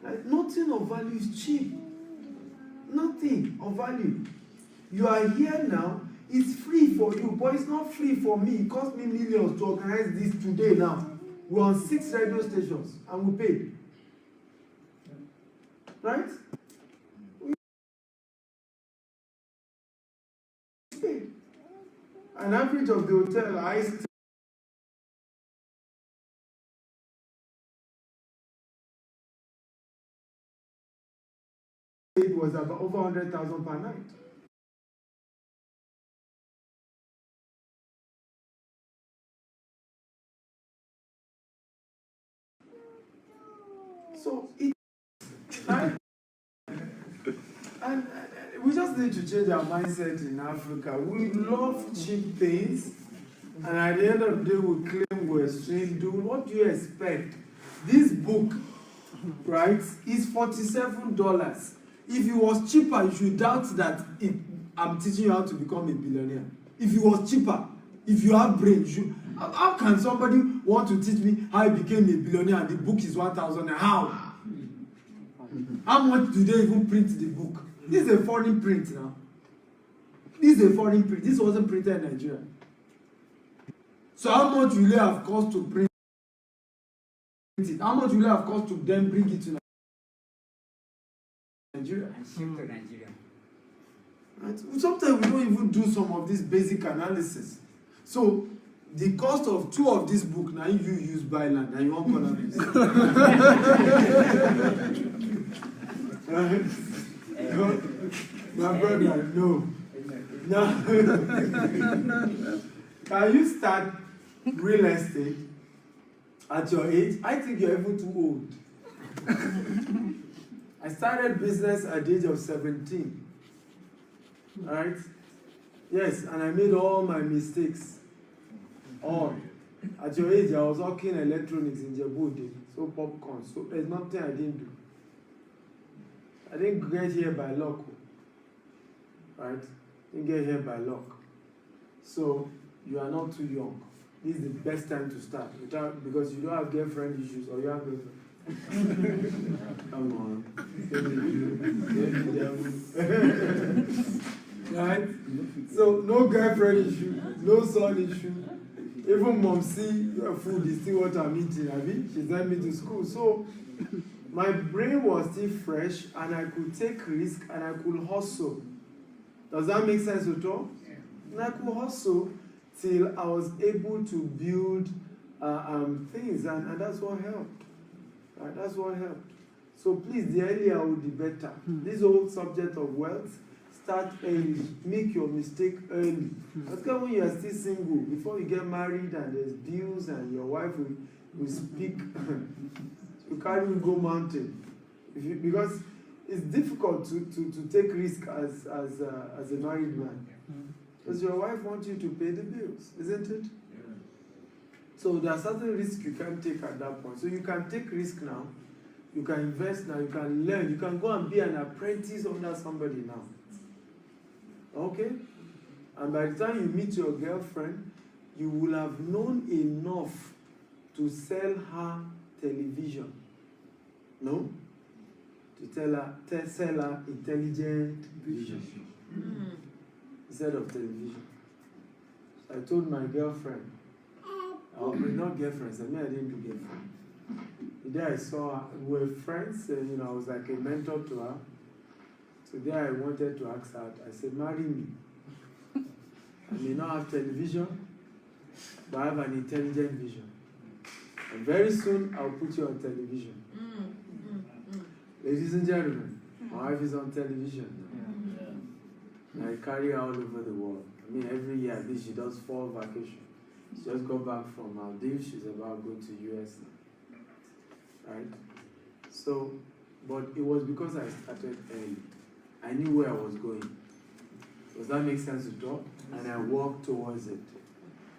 Like, nothing of value is cheap. Nothing of value. You are here now, it's free for you, but it's not free for me. It cost me millions to organize this today now. We're on 6 radio stations and we pay. Right? We pay. An average of the hotel I stayed was about over 100,000 per night. So it, right? And we just need to change our mindset in Africa. We love cheap things, and at the end of the day, we claim we're swindled. What do you expect? This book, right, is $47. If it was cheaper, you should doubt that I'm teaching you how to become a billionaire. If it was cheaper, if you have brain, how can somebody want to teach me how I became a billionaire and the book is 1,000? How? How much do they even print the book? This is a foreign print now. This is a foreign print. This wasn't printed in Nigeria. So how much will it have cost to print it? How much will it have cost to then bring it to Nigeria? And ship to Nigeria. Right? Sometimes we don't even do some of this basic analysis. So the cost of 2 of this book, now you use buy land and you won't call this. My brother, no. Now, can you start real estate at your age? I think you're even too old. I started business at the age of 17. Right? Yes, and I made all my mistakes. All. At your age, I was working electronics in Djibouti, so popcorn. So there's nothing I didn't do. I didn't get here by luck. Right? Didn't get here by luck. So you are not too young. This is the best time to start because you don't have girlfriend issues or you have girlfriend. Come on. Right? So no girlfriend issue, no son issue. Even mom see your food is still what I'm eating. I mean, she sent me to school. So my brain was still fresh and I could take risk and I could hustle. Does that make sense at all? And I could hustle till I was able to build things and that's what helped. Right? That's what helped. So please, the earlier would be better. This whole subject of wealth, start early. Make your mistake early. That's why when you are still single, before you get married and there's bills and your wife will speak, you can't even go mountain. Because it's difficult to take risk as a married man. Because your wife wants you to pay the bills, isn't it? Yeah. So there are certain risks you can't take at that point. So you can take risk now. You can invest now. You can learn. You can go and be an apprentice under somebody now. Okay? And by the time you meet your girlfriend, you will have known enough to sell her television. No? To sell her intelligent vision. Instead of television. So I told my girlfriend, not girlfriends, I didn't do girlfriend. The day I saw her, we were friends, and I was like a mentor to her. So there I wanted to ask her, I said, marry me. I may not have television, but I have an intelligent vision. And very soon I'll put you on television. Ladies and gentlemen, my wife is on television. I carry her all over the world. I mean, every year at least she does 4 vacations. She just got back from Maldives. She's about going to US now. Right? So, but it was because I started early. I knew where I was going. Does that make sense to talk? And I walked towards it.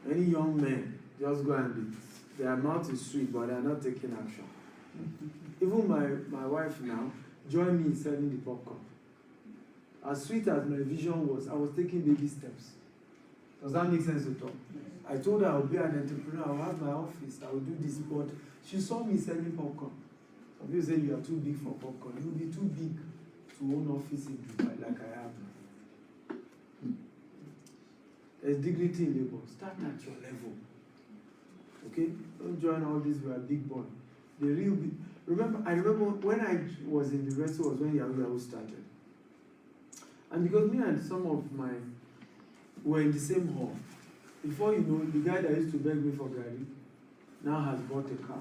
Any young men just go and be. Their mouth is sweet, but they are not taking action. Even my wife now joined me in selling the popcorn. As sweet as my vision was, I was taking baby steps. Does that make sense to talk? I told her I would be an entrepreneur, I will have my office, I will do this, but she saw me selling popcorn. Some people say you are too big for popcorn. You will be too big to own office in Dubai like I have now. There's dignity in labor. Start at your level. Okay? Don't join all this, we are big boy. The real big. I remember when I was in the university was when Yahoo started. And because me and some of my were in the same hall. Before you know, the guy that used to beg me for Gary now has bought a car.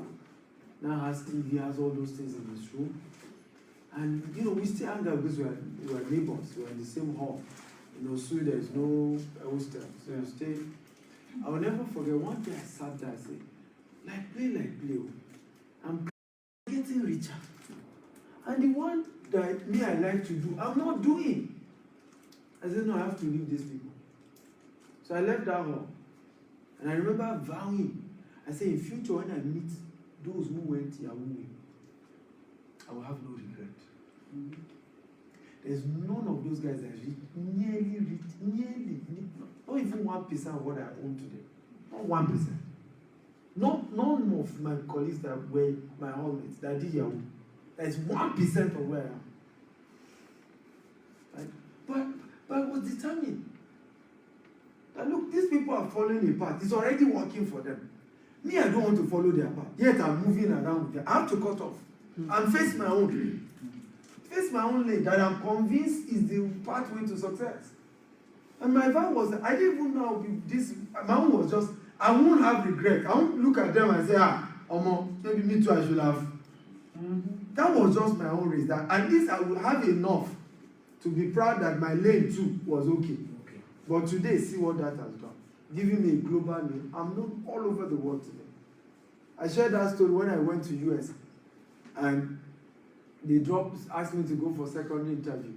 Now has TV, has all those things in his room. And you know, we still hang out because we are neighbors, we are in the same hall. You know, so there's no hostel. So you stay. I will never forget one day I sat there and said, like play. I'm getting richer. And the one that me I like to do, I'm not doing. I said, no, I have to leave these people. So I left that hall. And I remember vowing. I said, in future, when I meet those who went Yahoo, I will have no regret. Mm-hmm. There's none of those guys that reach, nearly, not even 1% of what I own today. Not 1%. None of my colleagues that were my hallmates that did Yahoo. There's 1% of where I am. Right? But I was determined that look, these people are following a path. It's already working for them. Me, I don't want to follow their path. Yet I'm moving around with them. I have to cut off and face my own. Face my own lane that I'm convinced is the pathway to success. And my vow was that I didn't even know this. My own was just, I won't have regret. I won't look at them and say, maybe me too, I should have. Mm-hmm. That was just my own race. That at least I would have enough to be proud that my lane too was okay. But today, see what that has done. Giving me a global name. I'm known all over the world today. I shared that story when I went to US and they asked me to go for a secondary interview.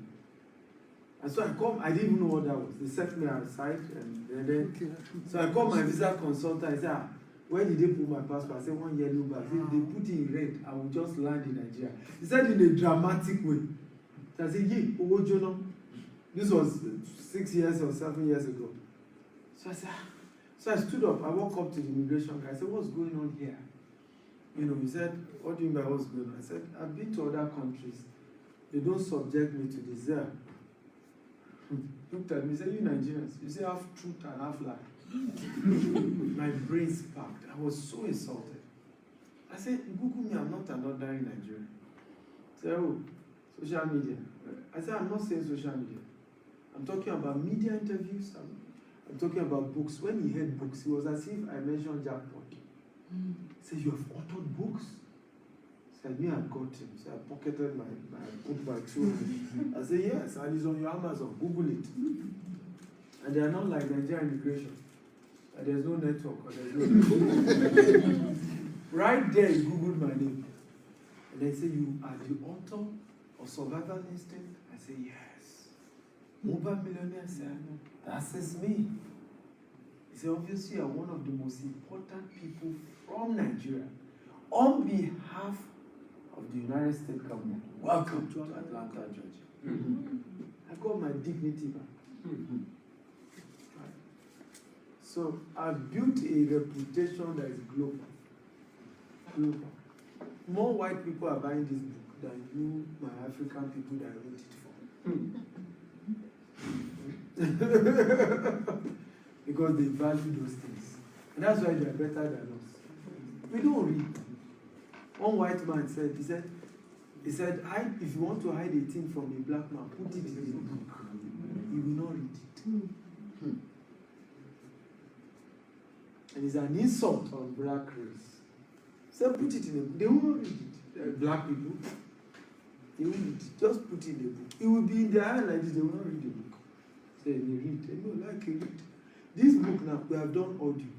And so I didn't even know what that was. They set me aside and then so I called my visa consultant. I said, where did they put my passport? I said, 1 yellow bag. If they put it in red, I will just land in Nigeria. He said in a dramatic way. So I said, this was 6 years or 7 years ago. So I said, so I stood up. I walked up to the immigration guy. I said, what's going on here? You know, he said, what do you mean by what's going on? I said, I've been to other countries. They don't subject me to this there. Looked at me, he said, you Nigerians, you say half truth and half lie. My brain sparked. I was so insulted. I said, Google me, I'm not an ordinary Nigerian. He said, oh, social media. I said, I'm not saying social media. I'm talking about media interviews. I'm talking about books. When he heard books, it was as if I mentioned jackpot. He said, you have authored books? I said, me, I got him. So I pocketed my book bag. I said, yes, and it's on your Amazon. Google it. And they are not like Nigerian immigration. And there's no network. Or there's no right there, he Googled my name. And they say, you are the author of Survival Instinct? I say, yes. Mobile Millionaire said, that says me. He said, obviously, you are one of the most important people from Nigeria on behalf of the United States government. Welcome to Atlanta, Georgia. Mm-hmm. I got my dignity back. Mm-hmm. Right. So I've built a reputation that is global. Global. More white people are buying this book than you, my African people that I wrote it for. Because they value those things. And that's why they are better than us. We don't read. One white man said, he said, if you want to hide a thing from a black man, put it in a book. He will not read it. And it's an insult on black race. So put it in a book. They will not read it. Black people, they will read it. Just put it in a book. It will be in their hand like this. They will not read the book. Say, they read. They don't like to read. This book now, we have done audio.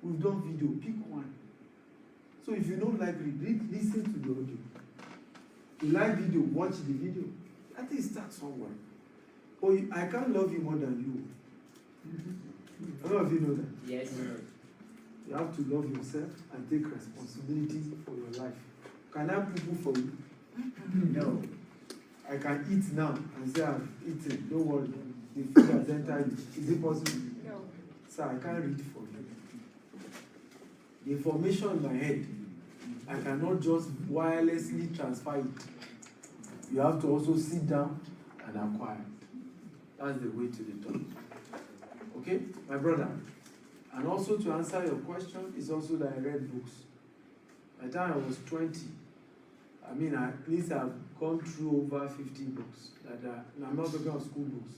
We've done video. Pick one. So if you don't like read, listen to the audio. If you like video, watch the video. At least start somewhere. Or I can't love you more than you. I don't know if you know that. Yes. You have to love yourself and take responsibility for your life. Can I poo for you? No. I can eat now and say I've eaten. Don't worry. The food has entered. Is it possible? No. So I can't read for you. The information in my head I cannot just wirelessly transfer it. You have to also sit down and acquire it. That's the way to the top. Okay, my brother. And also to answer your question, is also that I read books. By the time I was 20, I mean, at least I've gone through over 50 books. I'm not talking about school books.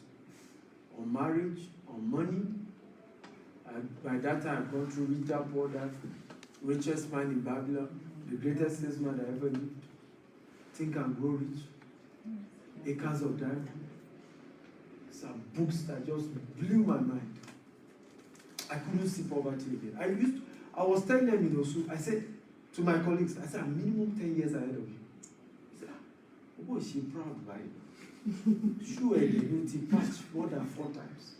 On marriage, on money. By that time, I've gone through Rich Dad Poor Dad, Richest Man in Babylon, The Greatest Salesman that ever lived, Think and Grow Rich, Acres of Diamond. Some books that just blew my mind. I couldn't see poverty again. I was telling them in Osu, I said to my colleagues, I said, I'm minimum 10 years ahead of you. He said, oh, she proud by it. Sure, they need to patch more than 4 times.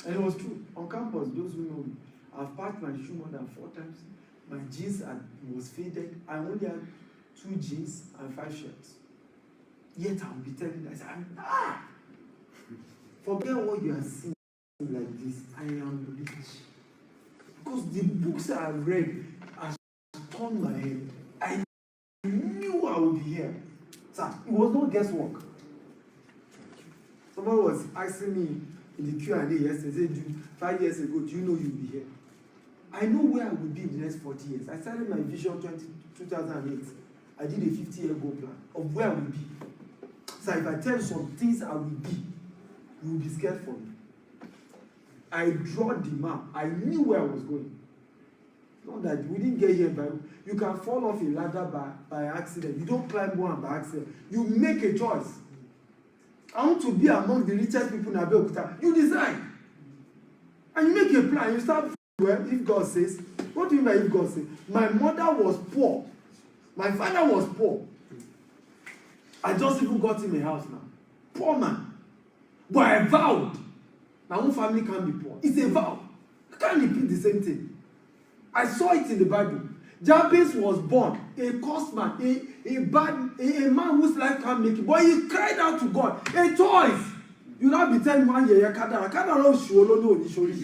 And it was true. On campus, those who know me, I've packed my shoe more than 4 times. My jeans was faded. I only had 2 jeans and 5 shirts. Yet I'll be telling you, I said, forget what you are seeing like this. I am rich. Because the books I read have turned my head. I knew I would be here. Sir, it was not guesswork. Someone was asking me in the Q&A yesterday, 5 years ago, do you know you'll be here? I know where I will be in the next 40 years. I started my vision 2008. I did a 50-year goal plan of where I will be. So if I tell you some things I will be, you will be scared for me. I draw the map. I knew where I was going. Not that we didn't get here by... You can fall off a ladder by accident. You don't climb one by accident. You make a choice. I want to be among the richest people in Abeokuta. You decide. And you make a plan. You start... Well, if God says... What do you mean by if God says? My mother was poor. My father was poor. I just even got him a house now. Poor man. But I vowed. My own family can't be poor. It's a vow. I can't repeat the same thing. I saw it in the Bible. Jabez was born a cursed man, a man whose life can't make it. But he cried out to God. A choice. You now be telling one year, Kadara no sholo no nishori.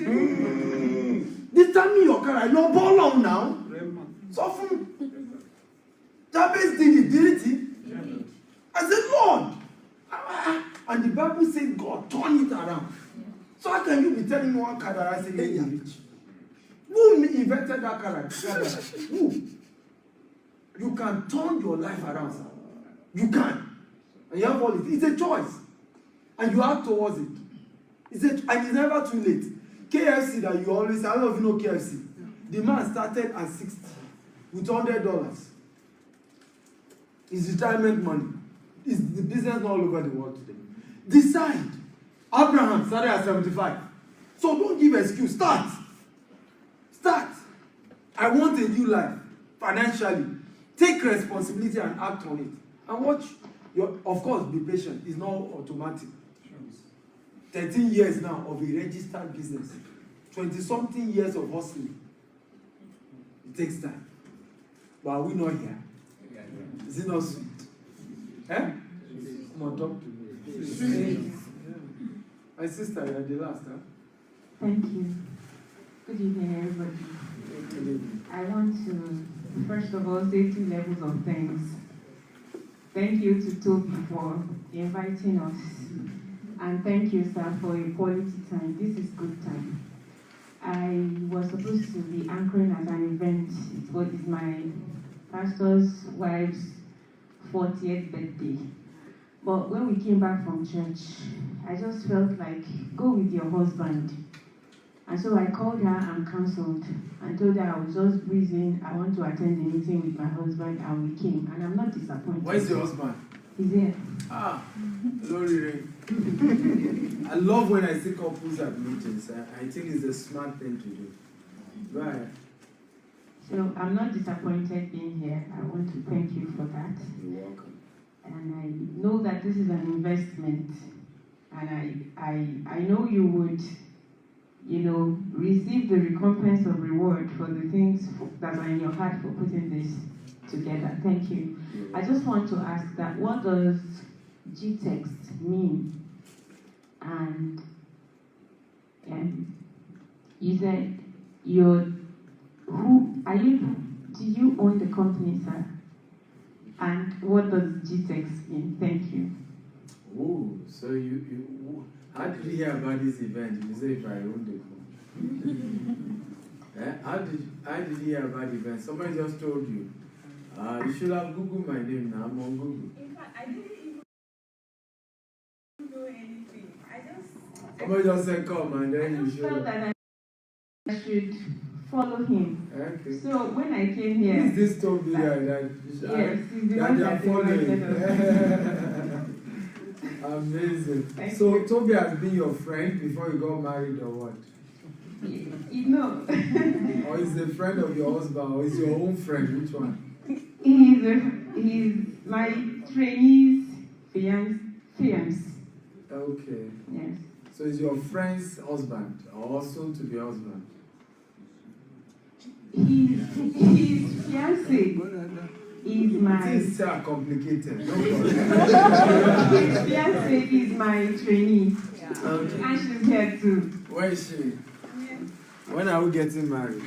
Determine your character. No ball on now. So from Jabez did he? I said, Lord. And the Bible says God turned it around. So how can you be telling me one Kadara saying you're rich? Who invented that Kadara? Who? You can turn your life around, sir. You can. And you have all it. It's a choice. And you act towards it. And it's never too late. KFC that you always, I don't know if you know KFC. The man started at 60 with $100. It's retirement money. It's the business all over the world today. Decide. Abraham started at 75. So don't give excuse. Start. I want a new life financially. Take responsibility and act on it. And watch. Of course, be patient. It's not automatic. 13 years now of a registered business. 20-something years of hustling. It takes time. But are we not here? Is it not sweet? Come on, talk to me. Sweet. My sister, you're the last, huh? Thank you. Good evening, everybody. Good evening. I want to, first of all, say 2 levels of thanks. Thank you to Toby for inviting us. And thank you, sir, for a quality time. This is good time. I was supposed to be anchoring at an event. It is my pastor's wife's 40th birthday. But when we came back from church, I just felt like, go with your husband. And so I called her and cancelled and told her I was just breezing. I want to attend the meeting with my husband, and we came. And I'm not disappointed. Where's your husband? He's here. Glory. I love when I see couples at meetings. I think it's a smart thing to do. Right. So I'm not disappointed being here. I want to thank you for that. You're welcome. And I know that this is an investment. And I know you would, receive the recompense of reward for the things that are in your heart for putting this together. Thank you. I just want to ask that, what does G-text mean? And you said who are you do you own the company, sir? And what does GTEX mean? Thank you. Oh, so how did you hear about this event? You say if I own the company. How did you hear about the event? Somebody just told you. You should have Googled my name now. I'm on Google. In fact, I didn't even know anything. Somebody just said come and then you I should. felt that I should follow him. Okay. So when I came here, Who is this Toby guy that yes, he's the that one they are that following? invited us. Amazing. Thank So you. Toby has been your friend before you got married or what? You know, Or is a friend of your husband or is your own friend? Which one? he's my trainee's fiance. Okay. Yes. So is your friend's husband or soon to be husband? His fiance is my Things are complicated. Don't worry. his fiance is my trainee, Okay. and she's here too. Where is she? When are we getting married?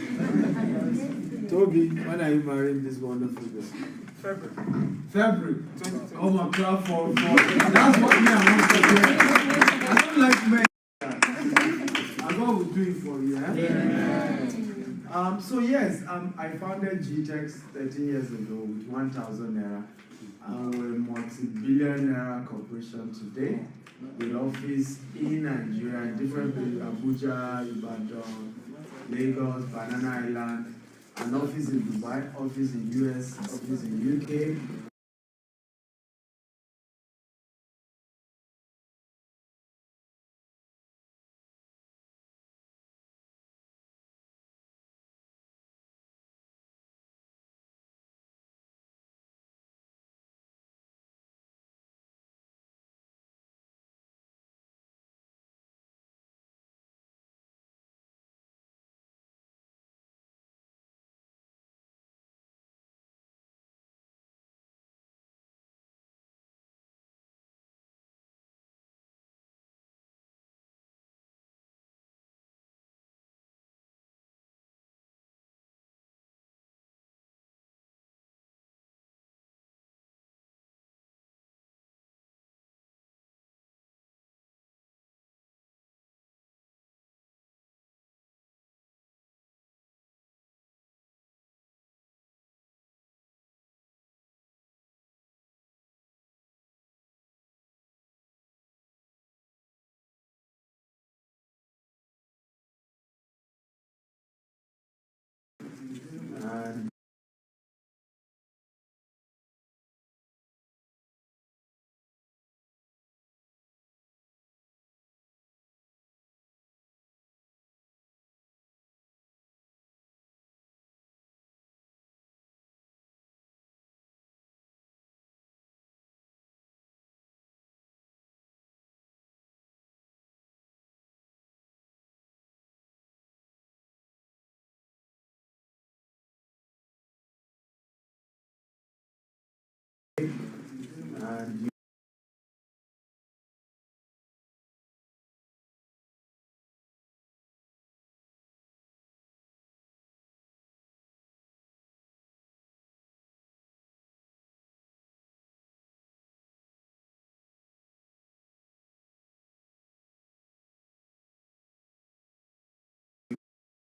Toby, when are you marrying this wonderful girl? February. Come on, clap for. That's what me I want to do. I don't like men. And God will do it for you. So yes, I founded GTEX 13 years ago with 1,000 naira. We're a multi-billion naira corporation today with office in Nigeria, different places, Abuja, Ibadan, Lagos, Banana Island, an office in Dubai, office in US, office in UK. And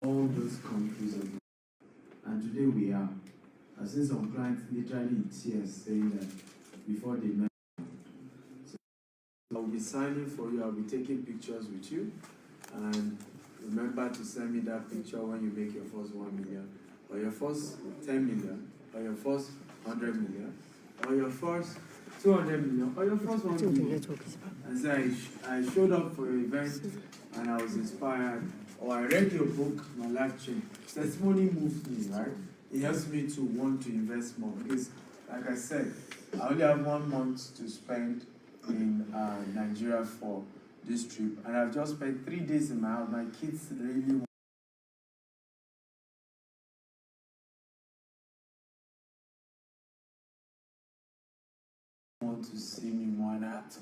all those countries. And today we are. I've seen some clients literally in tears saying that before they met. So I'll be signing for you, I'll be taking pictures with you. And remember to send me that picture when you make your first 1 million, or your first 10 million, or your first 100 million, or your first 200 million, or your first 1 million. And so I showed up for your event and I was inspired. Or I read your book, my life changed. Testimony moves me, right? It helps me to want to invest more because, like I said, I only have 1 month to spend in Nigeria for this trip, and I've just spent 3 days in my house. My kids really want to see me more, and I had to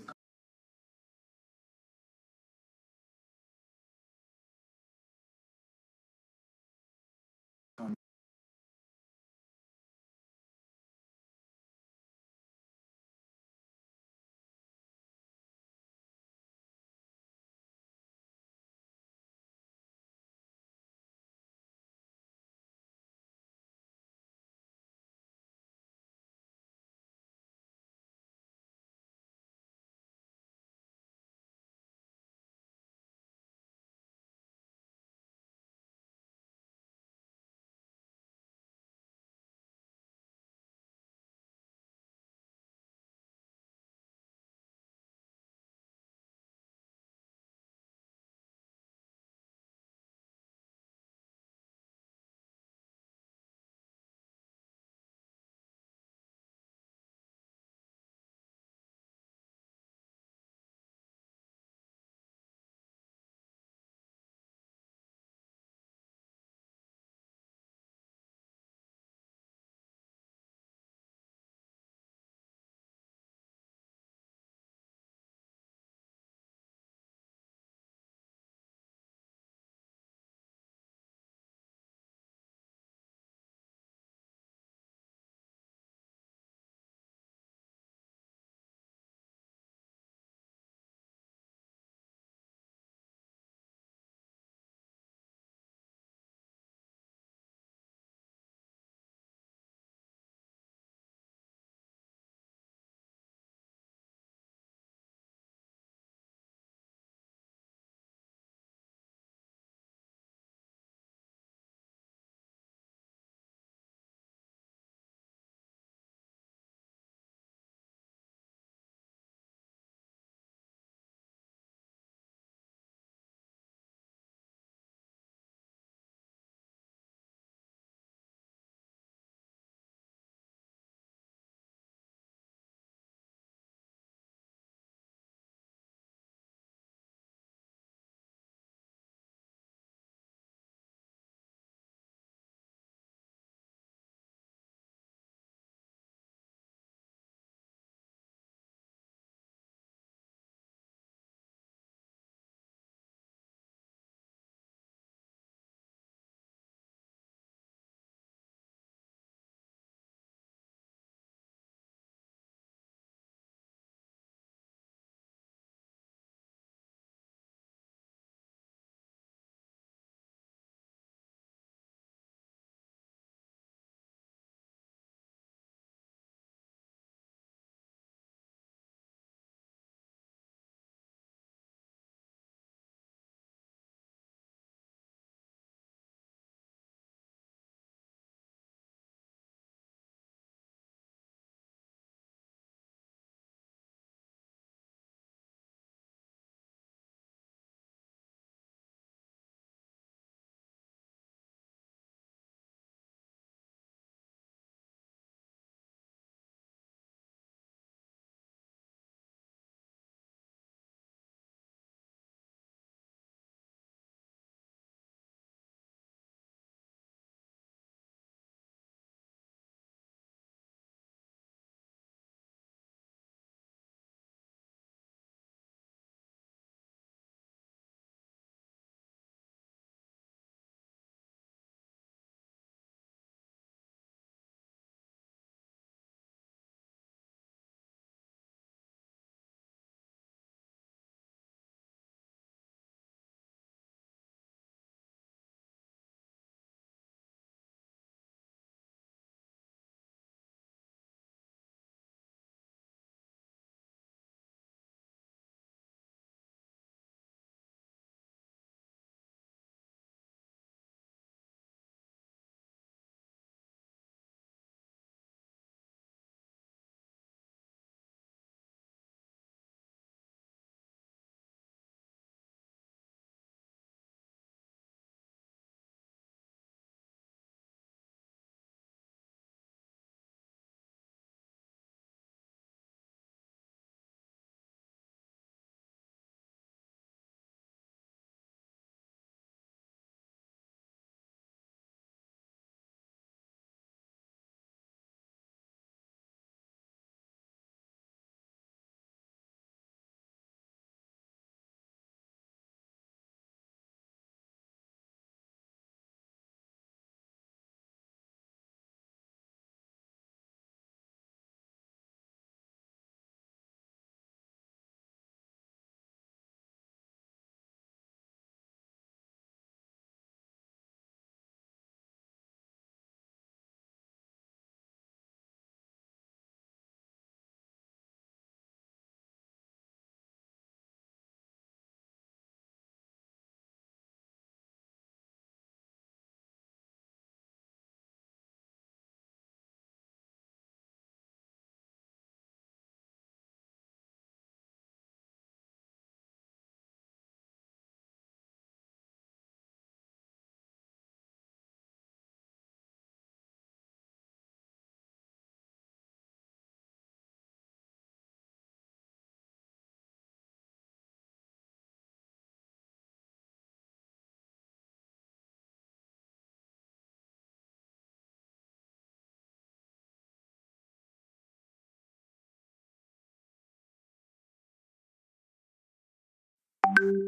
you.